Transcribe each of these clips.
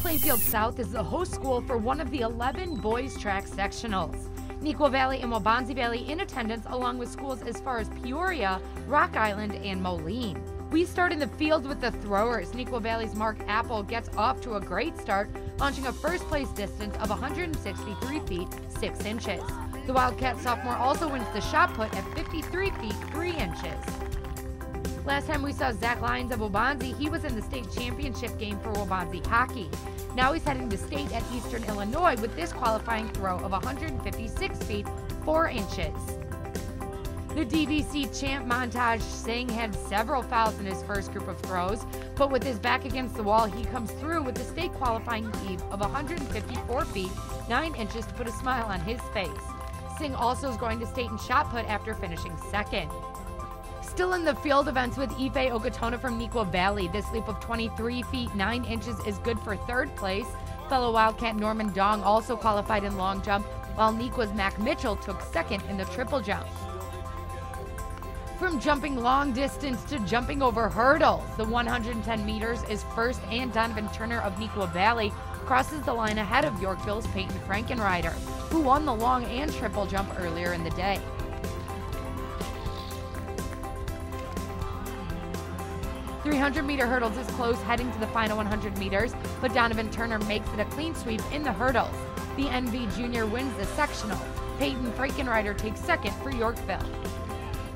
Plainfield South is the host school for one of the 11 boys track sectionals. Neuqua Valley and Waubonsie Valley in attendance, along with schools as far as Peoria, Rock Island, and Moline. We start in the field with the throwers. Neuqua Valley's Mark Apple gets off to a great start, launching a first place distance of 163 feet, 6 inches. The Wildcat sophomore also wins the shot put at 53 feet, 3 inches. Last time we saw Zach Lyons of Waubonsie, he was in the state championship game for Waubonsie hockey. Now he's heading to state at Eastern Illinois with this qualifying throw of 156 feet, 4 inches. The DVC champ Montage Singh had several fouls in his first group of throws, but with his back against the wall, he comes through with the state qualifying heave of 154 feet, 9 inches to put a smile on his face. Singh also is going to state in shot put after finishing second. Still in the field events with Ife Okatona from Neuqua Valley. This leap of 23 feet, 9 inches is good for third place. Fellow Wildcat Norman Dong also qualified in long jump, while Neuqua's Mac Mitchell took second in the triple jump. From jumping long distance to jumping over hurdles, the 110 meters is first, and Donovan Turner of Neuqua Valley crosses the line ahead of Yorkville's Peyton Frankenrider, who won the long and triple jump earlier in the day. 300-meter hurdles is close heading to the final 100 meters, but Donovan Turner makes it a clean sweep in the hurdles. The NV Junior wins the sectional. Peyton Frankenrider takes second for Yorkville.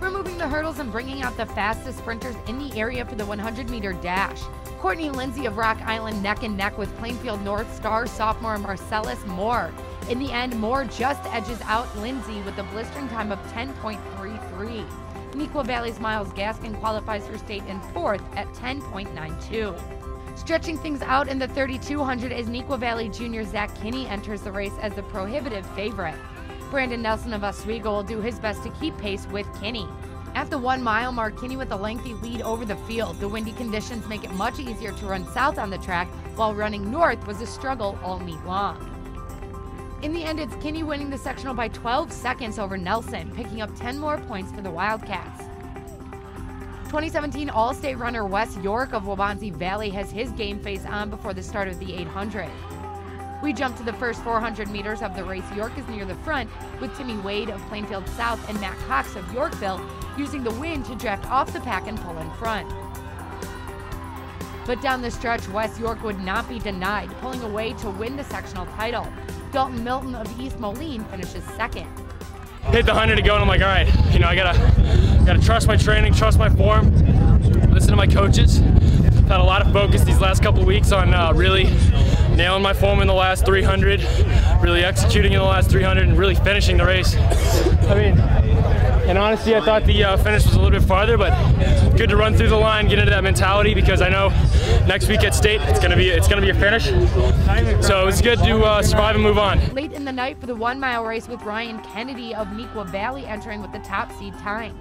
Removing the hurdles and bringing out the fastest sprinters in the area for the 100-meter dash. Courtney Lindsay of Rock Island neck and neck with Plainfield North star sophomore Marcellus Moore. In the end, Moore just edges out Lindsay with a blistering time of 10.33. Neuqua Valley's Miles Gaskin qualifies for state in fourth at 10.92. Stretching things out in the 3200 as Neuqua Valley junior Zach Kinney enters the race as the prohibitive favorite. Brandon Nelson of Oswego will do his best to keep pace with Kinney. At the 1 mile mark, Kinney with a lengthy lead over the field. The windy conditions make it much easier to run south on the track, while running north was a struggle all meet long. In the end, it's Kinney winning the sectional by 12 seconds over Nelson, picking up 10 more points for the Wildcats. 2017 All-State runner Wes York of Waubonsie Valley has his game face on before the start of the 800. We jump to the first 400 meters of the race. York is near the front, with Timmy Wade of Plainfield South and Matt Cox of Yorkville using the wind to draft off the pack and pull in front. But down the stretch, Wes York would not be denied, pulling away to win the sectional title. Dalton Milton of East Moline finishes second. Hit the 100 to go, and I'm like, all right, I gotta trust my training, trust my form, listen to my coaches. I've had a lot of focus these last couple of weeks on really nailing my form in the last 300, really executing in the last 300, and really finishing the race. And honestly, I thought the finish was a little bit farther, but good to run through the line, get into that mentality, because I know next week at state it's gonna be a finish. So it's good to survive and move on. Late in the night for the 1 mile race with Ryan Kennedy of Neuqua Valley entering with the top seed time.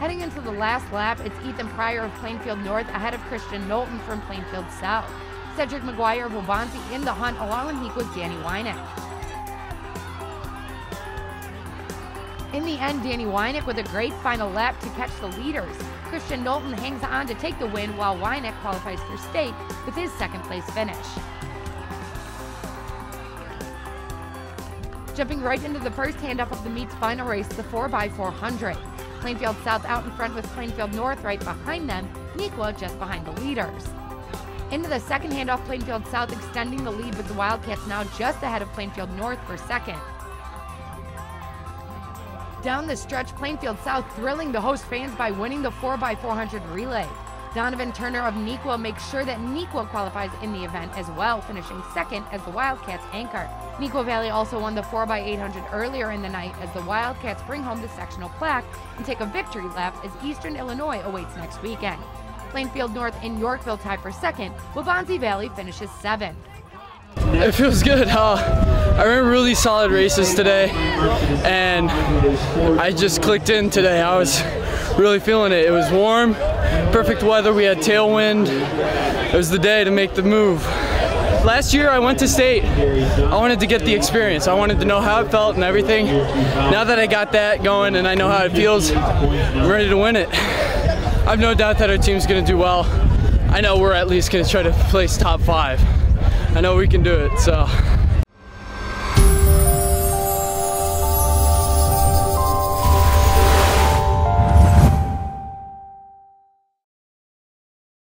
Heading into the last lap, it's Ethan Pryor of Plainfield North ahead of Christian Knowlton from Plainfield South. Cedric McGuire of Waubonsie in the hunt along with Neuqua's Danny Wynick. In the end, Danny Wynick with a great final lap to catch the leaders. Christian Knowlton hangs on to take the win, while Wynick qualifies for state with his second place finish. Jumping right into the first handoff of the meet's final race, the 4x400. Plainfield South out in front with Plainfield North right behind them, Neuqua just behind the leaders. Into the second handoff, Plainfield South extending the lead with the Wildcats now just ahead of Plainfield North for second. Down the stretch, Plainfield South thrilling the host fans by winning the 4x400 relay. Donovan Turner of Neuqua makes sure that Neuqua qualifies in the event as well, finishing second as the Wildcats anchor. Neuqua Valley also won the 4x800 earlier in the night as the Wildcats bring home the sectional plaque and take a victory lap as Eastern Illinois awaits next weekend. Plainfield North and Yorkville tie for second. Waubonsie Valley finishes seventh. It feels good. I ran really solid races today, and I just clicked in today. I was really feeling it. It was warm, perfect weather. We had tailwind. It was the day to make the move. Last year I went to state. I wanted to get the experience. I wanted to know how it felt and everything. Now that I got that going and I know how it feels, I'm ready to win it. I have no doubt that our team's going to do well. I know we're at least gonna try to place top 5. I know we can do it, so.